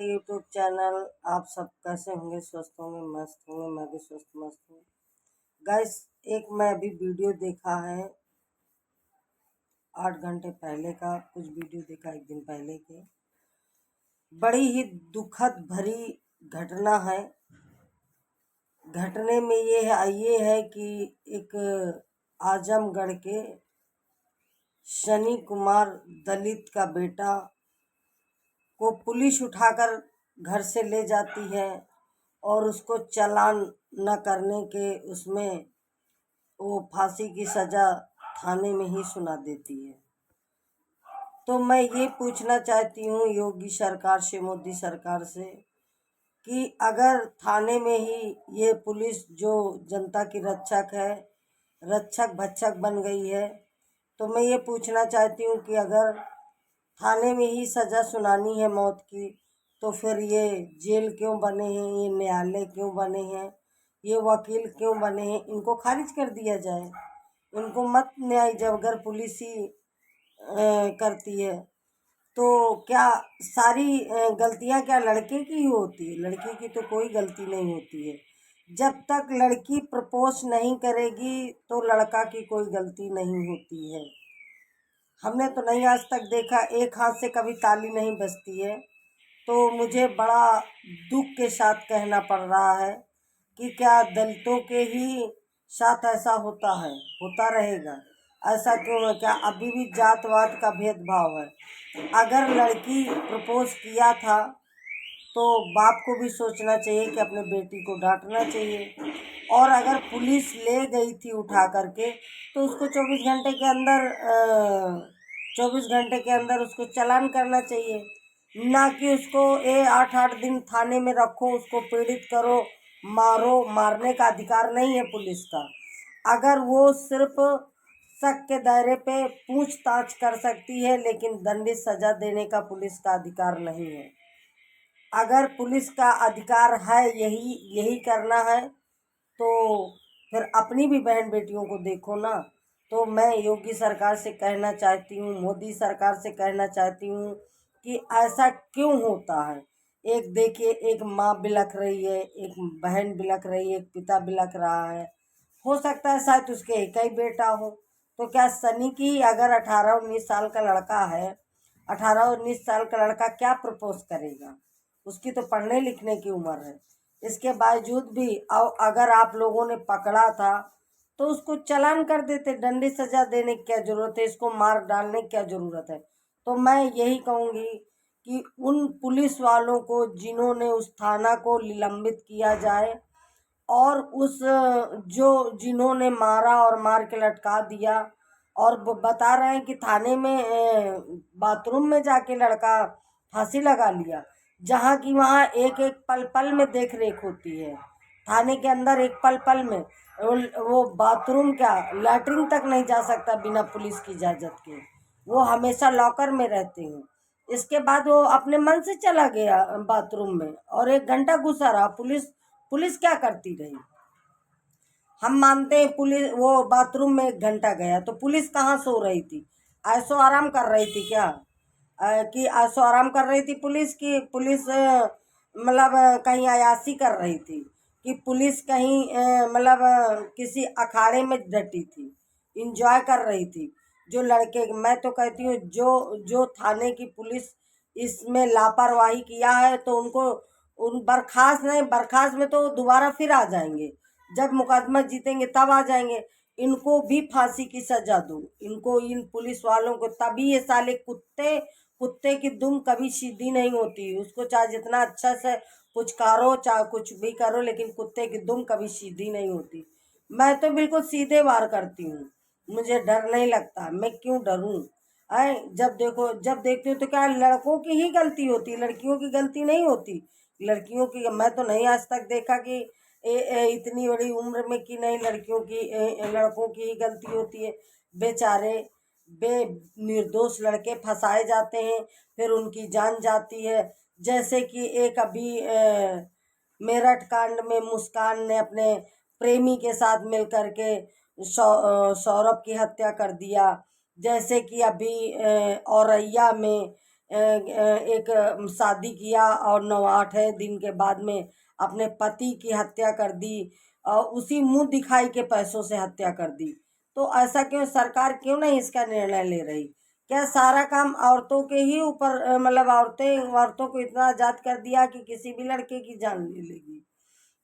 YouTube channel. आप सब कैसे होंगे? स्वस्थ होंगे, मस्त होंगे। मैं भी स्वस्थ मस्त हूँ। गाइस, एक मैं अभी वीडियो देखा है 8 घंटे पहले का, कुछ वीडियो देखा एक दिन पहले के। बड़ी ही दुखद भरी घटना है। घटने में ये है कि एक आजमगढ़ के शनि कुमार दलित का बेटा को पुलिस उठाकर घर से ले जाती है और उसको चालान न करने के उसमें वो फांसी की सज़ा थाने में ही सुना देती है। तो मैं ये पूछना चाहती हूँ योगी सरकार से, मोदी सरकार से, कि अगर थाने में ही ये पुलिस जो जनता की रक्षक है, रक्षक भक्षक बन गई है, तो मैं ये पूछना चाहती हूँ कि अगर थाने में ही सज़ा सुनानी है मौत की, तो फिर ये जेल क्यों बने हैं, ये न्यायालय क्यों बने हैं, ये वकील क्यों बने हैं? इनको खारिज कर दिया जाए। इनको मत न्याय जब अगर पुलिस ही करती है, तो क्या सारी गलतियां क्या लड़के की ही होती है? लड़की की तो कोई गलती नहीं होती है। जब तक लड़की प्रपोज नहीं करेगी तो लड़का की कोई गलती नहीं होती है। हमने तो नहीं आज तक देखा, एक हाथ से कभी ताली नहीं बजती है। तो मुझे बड़ा दुख के साथ कहना पड़ रहा है कि क्या दलितों के ही साथ ऐसा होता है, होता रहेगा? ऐसा क्यों है? क्या अभी भी जातवाद का भेदभाव है? अगर लड़की प्रपोज किया था तो बाप को भी सोचना चाहिए कि अपने बेटी को डांटना चाहिए। और अगर पुलिस ले गई थी उठा करके, तो उसको 24 घंटे के अंदर उसको चालान करना चाहिए, ना कि उसको 8-8 दिन थाने में रखो, उसको पीड़ित करो, मारो। मारने का अधिकार नहीं है पुलिस का। अगर वो सिर्फ शक के दायरे पे पूछताछ कर सकती है, लेकिन दंडित सजा देने का पुलिस का अधिकार नहीं है। अगर पुलिस का अधिकार है यही करना है, तो फिर अपनी भी बहन बेटियों को देखो ना। तो मैं योगी सरकार से कहना चाहती हूँ, मोदी सरकार से कहना चाहती हूँ कि ऐसा क्यों होता है? एक देखिए, एक माँ बिलख रही है, एक बहन बिलख रही है, एक पिता बिलख रहा है। हो सकता है शायद उसके एक ही बेटा हो। तो क्या सनी की अगर 18-19 साल का लड़का है, 18-19 साल का लड़का क्या प्रपोज करेगा? उसकी तो पढ़ने लिखने की उम्र है। इसके बावजूद भी अगर आप लोगों ने पकड़ा था तो उसको चालान कर देते। दंडी सजा देने की क्या जरूरत है? इसको मार डालने की क्या जरूरत है? तो मैं यही कहूँगी कि उन पुलिस वालों को जिन्होंने उस थाना को निलंबित किया जाए, और उस जो जिन्होंने मारा और मार के लटका दिया, और बता रहे हैं कि थाने में बाथरूम में जाके लड़का फांसी लगा लिया, जहाँ की वहाँ एक एक पल पल में देख रेख होती है। थाने के अंदर एक पल पल में वो बाथरूम क्या, लैट्रिन तक नहीं जा सकता बिना पुलिस की इजाज़त के। वो हमेशा लॉकर में रहते हैं। इसके बाद वो अपने मन से चला गया बाथरूम में और 1 घंटा घुसा रहा। पुलिस क्या करती रही? हम मानते हैं पुलिस वो बाथरूम में 1 घंटा गया, तो पुलिस कहाँ सो रही थी? ऐसो आराम कर रही थी क्या? कि ऐसो आराम कर रही थी पुलिस की? पुलिस मतलब कहीं अयासी कर रही थी कि पुलिस कहीं मतलब किसी अखाड़े में डटी थी, इंजॉय कर रही थी? जो लड़के, मैं तो कहती हूँ जो जो थाने की पुलिस इसमें लापरवाही किया है, तो उनको उन बर्खास्त नहीं, बर्खास्त में तो दोबारा फिर आ जाएंगे, जब मुकदमा जीतेंगे तब आ जाएंगे। इनको भी फांसी की सजा दो, इनको, इन पुलिस वालों को। तभी ये साले कुत्ते, कुत्ते की दुम कभी सीधी नहीं होती। उसको चाहे जितना अच्छा से पुचकारो, चाहे कुछ भी करो, लेकिन कुत्ते की दुम कभी सीधी नहीं होती। मैं तो बिल्कुल सीधे वार करती हूँ, मुझे डर नहीं लगता। मैं क्यों डरूं? जब देखती हूँ तो क्या लड़कों की ही गलती होती है, लड़कियों की गलती नहीं होती। लड़कियों की मैं तो नहीं आज तक देखा कि इतनी बड़ी उम्र में कि नहीं लड़कियों की लड़कों की ही गलती होती है। बेचारे निर्दोष लड़के फंसाए जाते हैं, फिर उनकी जान जाती है। जैसे कि एक अभी मेरठ कांड में मुस्कान ने अपने प्रेमी के साथ मिलकर के सौरभ की हत्या कर दिया। जैसे कि अभी औरैया में एक शादी किया और 9-8 दिन के बाद में अपने पति की हत्या कर दी और उसी मुंह दिखाई के पैसों से हत्या कर दी। तो ऐसा क्यों, सरकार क्यों नहीं इसका निर्णय ले रही? क्या सारा काम औरतों के ही ऊपर मतलब औरतों को इतना आजाद कर दिया कि किसी भी लड़के की जान ले लेगी?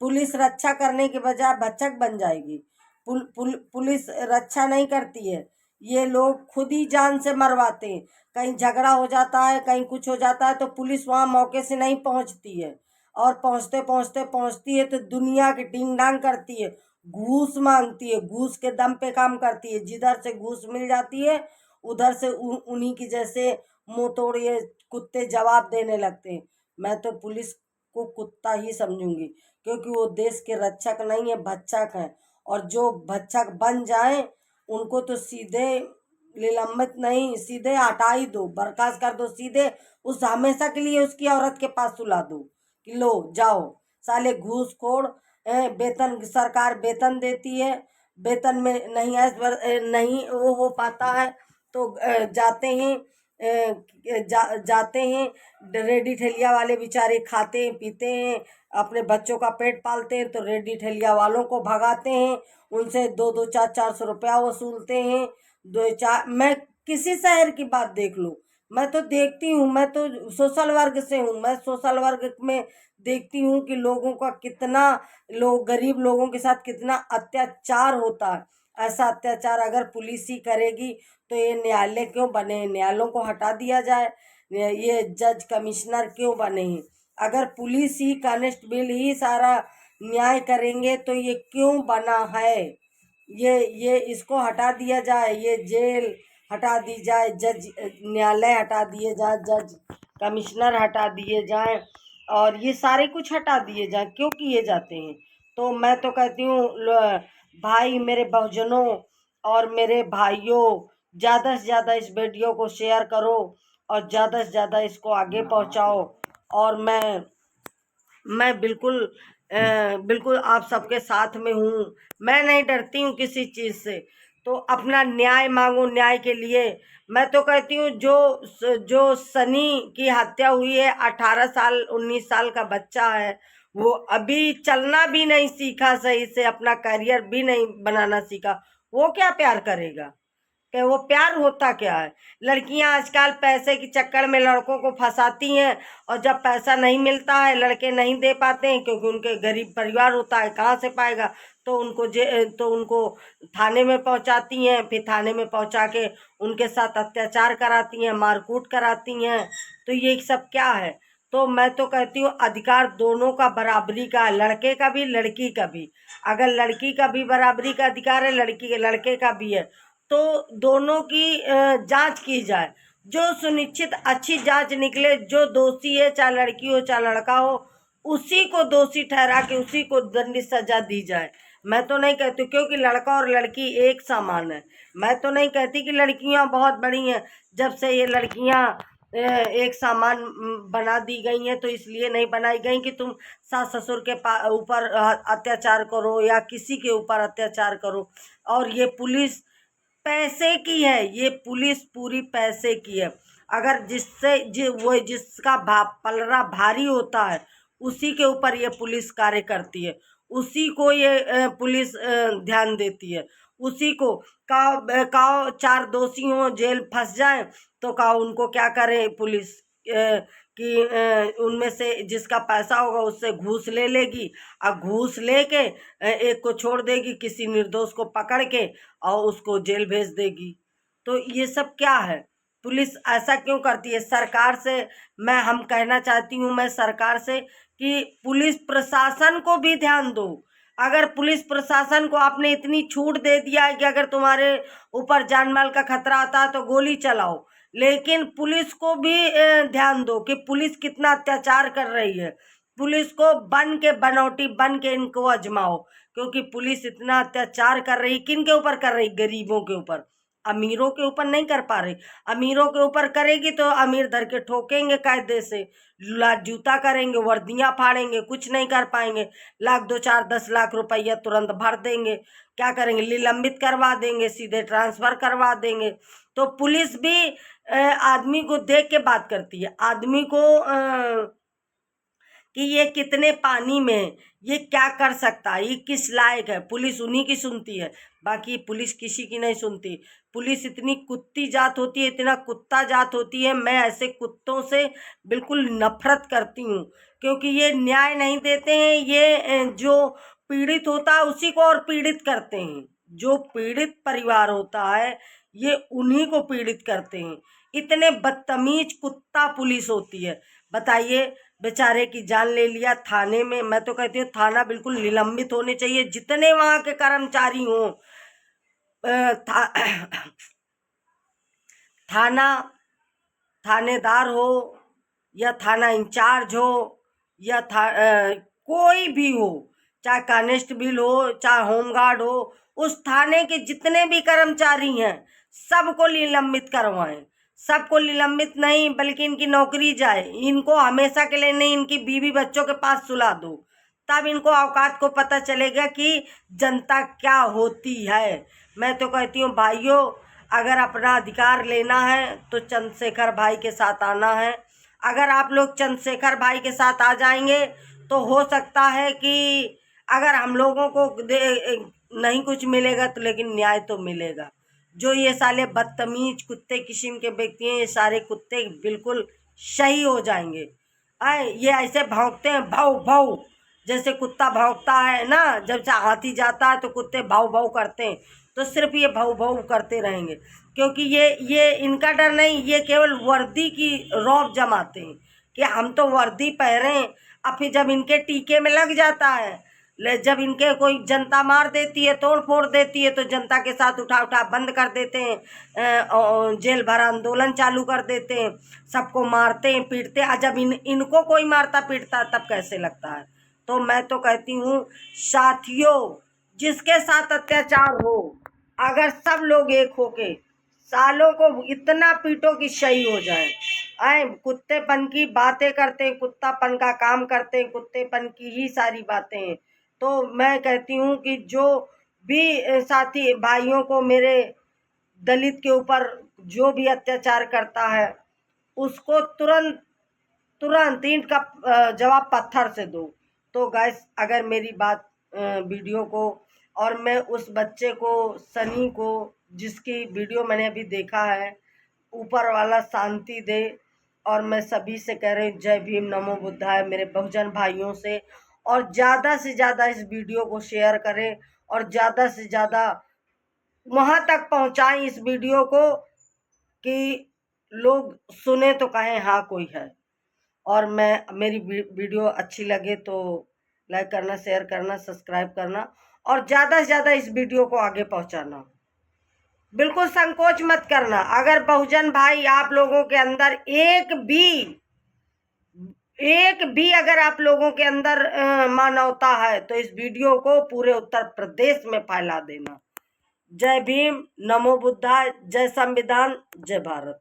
पुलिस रक्षा करने के बजाय भक्षक बन जाएगी। पुलिस रक्षा नहीं करती है, ये लोग खुद ही जान से मरवाते हैं। कहीं झगड़ा हो जाता है, कहीं कुछ हो जाता है तो पुलिस वहाँ मौके से नहीं पहुँचती है, और पहुँचती है तो दुनिया की डिंग डांग करती है, घूस मांगती है, घूस के दम पे काम करती है। जिधर से घूस मिल जाती है उधर से उन्हीं की जैसे मुंह तोड़ ये कुत्ते जवाब देने लगते हैं। मैं तो पुलिस को कुत्ता ही समझूंगी, क्योंकि वो देश के रक्षक नहीं है, भक्षक है। और जो भक्षक बन जाए उनको तो सीधे निलंबित नहीं, सीधे हटा ही दो, बर्खास्त कर दो सीधे। उस हमेशा के लिए उसकी औरत के पास सुला दो कि लो जाओ साले घूसखोर। वेतन सरकार वेतन देती है, वेतन में नहीं वो हो पाता है तो जाते हैं रेडी ठेलिया वाले बेचारे, खाते हैं पीते हैं, अपने बच्चों का पेट पालते हैं, तो रेडी ठेलिया वालों को भगाते हैं, उनसे 2-2 4-400 रुपया वसूलते हैं। मैं किसी शहर की बात देख लूँ, मैं तो देखती हूँ, मैं तो सोशल वर्ग से हूँ, मैं सोशल वर्ग में देखती हूँ कि लोगों का कितना, गरीब लोगों के साथ कितना अत्याचार होता है। ऐसा अत्याचार अगर पुलिस ही करेगी तो ये न्यायालय क्यों बने? न्यायालयों को हटा दिया जाए, ये जज कमिश्नर क्यों बने हैं? अगर पुलिस ही कांस्टेबल ही सारा न्याय करेंगे तो ये क्यों बना है? ये इसको हटा दिया जाए, ये जेल हटा दी जाए, जज न्यायालय हटा दिए जाए, जज कमिश्नर हटा दिए जाए, और ये सारे कुछ हटा दिए जाए, क्यों किए जाते हैं? तो मैं तो कहती हूँ भाई मेरे बहुजनों और मेरे भाइयों, ज़्यादा से ज़्यादा इस वीडियो को शेयर करो और ज़्यादा से ज़्यादा इसको आगे पहुँचाओ। और मैं बिल्कुल आप सबके साथ में हूँ। मैं नहीं डरती हूँ किसी चीज़ से, तो अपना न्याय मांगो। न्याय के लिए मैं तो कहती हूँ जो सनी की हत्या हुई है, 18 साल 19 साल का बच्चा है, वो अभी चलना भी नहीं सीखा सही से, अपना करियर भी नहीं बनाना सीखा, वो क्या प्यार करेगा? कि वो प्यार होता क्या है? लड़कियां आजकल पैसे के चक्कर में लड़कों को फंसाती हैं, और जब पैसा नहीं मिलता है लड़के नहीं दे पाते हैं, क्योंकि उनके गरीब परिवार होता है, कहाँ से पाएगा, तो उनको थाने में पहुंचाती हैं, फिर थाने में पहुंचा के उनके साथ अत्याचार कराती हैं, मारकूट कराती हैं। तो ये सब क्या है? तो मैं तो कहती हूँ अधिकार दोनों का बराबरी का है, लड़के का भी लड़की का भी। अगर लड़की का भी बराबरी का अधिकार है, लड़के का भी है, तो दोनों की जांच की जाए। जो सुनिश्चित अच्छी जांच निकले, जो दोषी है चाहे लड़की हो चाहे लड़का हो, उसी को दोषी ठहरा के उसी को दंडित सजा दी जाए। मैं तो नहीं कहती, क्योंकि लड़का और लड़की एक समान है। मैं तो नहीं कहती कि लड़कियां बहुत बड़ी हैं। जब से ये लड़कियां एक सामान बना दी गई हैं, तो इसलिए नहीं बनाई गई कि तुम सास ससुर के ऊपर अत्याचार करो या किसी के ऊपर अत्याचार करो। और ये पुलिस पैसे की है, ये पुलिस पूरी पैसे की है। अगर जिसका पलड़ा भारी होता है उसी के ऊपर ये पुलिस कार्य करती है, उसी को ये पुलिस ध्यान देती है। उसी को का 4 दोषी हो जेल फंस जाए तो का उनको क्या करे पुलिस, कि उनमें से जिसका पैसा होगा उससे घूस ले लेगी, और घूस लेके एक को छोड़ देगी, किसी निर्दोष को पकड़ के और उसको जेल भेज देगी। तो ये सब क्या है? पुलिस ऐसा क्यों करती है? सरकार से हम कहना चाहती हूँ, मैं सरकार से कि पुलिस प्रशासन को भी ध्यान दो। अगर पुलिस प्रशासन को आपने इतनी छूट दे दिया है कि अगर तुम्हारे ऊपर जान माल का खतरा आता है तो गोली चलाओ, लेकिन पुलिस को भी ध्यान दो कि पुलिस कितना अत्याचार कर रही है। पुलिस को बनौटी बन के इनको आजमाओ, क्योंकि पुलिस इतना अत्याचार कर रही, किन के ऊपर कर रही? गरीबों के ऊपर। अमीरों के ऊपर नहीं कर पा रही। अमीरों के ऊपर करेगी तो अमीर धर के ठोकेंगे, कायदे से लात जूता करेंगे, वर्दियां फाड़ेंगे, कुछ नहीं कर पाएंगे। लाख 2 4 10 लाख रुपया तुरंत भर देंगे, क्या करेंगे, निलंबित करवा देंगे, सीधे ट्रांसफर करवा देंगे। तो पुलिस भी आदमी को देख के बात करती है, आदमी को कि ये कितने पानी में, ये क्या कर सकता है, ये किस लायक है, पुलिस उन्हीं की सुनती है, बाकी पुलिस किसी की नहीं सुनती। पुलिस इतनी कुत्ती जात होती है, इतना कुत्ता जात होती है। मैं ऐसे कुत्तों से बिल्कुल नफरत करती हूँ, क्योंकि ये न्याय नहीं देते हैं। ये जो पीड़ित होता है उसी को और पीड़ित करते हैं। जो पीड़ित परिवार होता है ये उन्हीं को पीड़ित करते हैं। इतने बदतमीज कुत्ता पुलिस होती है। बताइए, बेचारे की जान ले लिया थाने में। मैं तो कहती हूँ थाना बिल्कुल निलंबित होने चाहिए, जितने वहाँ के कर्मचारी हों। थाना थानेदार हो या थाना इंचार्ज हो या कोई भी हो, चाहे कांस्टेबल हो, चाहे होमगार्ड हो, उस थाने के जितने भी कर्मचारी हैं सबको निलंबित करवाएं। सबको निलंबित नहीं, बल्कि इनकी नौकरी जाए, इनको हमेशा के लिए नहीं, इनकी बीवी बच्चों के पास सुला दो, तब इनको औकात को पता चलेगा कि जनता क्या होती है। मैं तो कहती हूँ भाइयों, अगर अपना अधिकार लेना है तो चंद्रशेखर भाई के साथ आना है। अगर आप लोग चंद्रशेखर भाई के साथ आ जाएंगे तो हो सकता है कि अगर हम लोगों को नहीं कुछ मिलेगा तो लेकिन न्याय तो मिलेगा। जो ये साले बदतमीज कुत्ते किस्म के व्यक्ति हैं, ये सारे कुत्ते बिल्कुल सही हो जाएंगे। ये ऐसे भौंकते हैं भाव भाव, जैसे कुत्ता भौंकता है ना, जब से हाथी जाता है तो कुत्ते भाव भाव करते हैं, तो सिर्फ ये भाव भाव करते रहेंगे। क्योंकि ये इनका डर नहीं, ये केवल वर्दी की रौब जमाते हैं कि हम तो वर्दी पहने। अब फिर जब इनके टीके में लग जाता है, जब इनके कोई जनता मार देती है, तोड़ फोड़ देती है, तो जनता के साथ उठा उठा बंद कर देते हैं, जेल भर आंदोलन चालू कर देते हैं, सबको मारते हैं, पीटते हैं। जब इनको कोई मारता पीटता तब कैसे लगता है। तो मैं तो कहती हूँ साथियों, जिसके साथ अत्याचार हो, अगर सब लोग एक होके सालों को इतना पीटो कि सही हो जाए। कुत्तेपन की बातें करते हैं, कुत्तापन का काम करते हैं, कुत्तेपन की ही सारी बातें हैं। तो मैं कहती हूँ कि जो भी साथी भाइयों को मेरे दलित के ऊपर जो भी अत्याचार करता है उसको तुरंत तुरंत ईंट का जवाब पत्थर से दो। तो गाइस, अगर मेरी बात वीडियो को, और मैं उस बच्चे को, सनी को, जिसकी वीडियो मैंने अभी देखा है, ऊपर वाला शांति दे। और मैं सभी से कह रही हूँ जय भीम नमो बुद्धाय, मेरे बहुजन भाइयों से। और ज़्यादा से ज़्यादा इस वीडियो को शेयर करें और ज़्यादा से ज़्यादा वहाँ तक पहुँचाएं इस वीडियो को कि लोग सुने तो कहें हाँ कोई है। और मेरी वीडियो अच्छी लगे तो लाइक करना, शेयर करना, सब्सक्राइब करना और ज़्यादा से ज़्यादा इस वीडियो को आगे पहुँचाना। बिल्कुल संकोच मत करना। अगर बहुजन भाई आप लोगों के अंदर एक भी अगर आप लोगों के अंदर मानवता है तो इस वीडियो को पूरे उत्तर प्रदेश में फैला देना। जय भीम, नमो बुद्धाय, जय संविधान, जय भारत।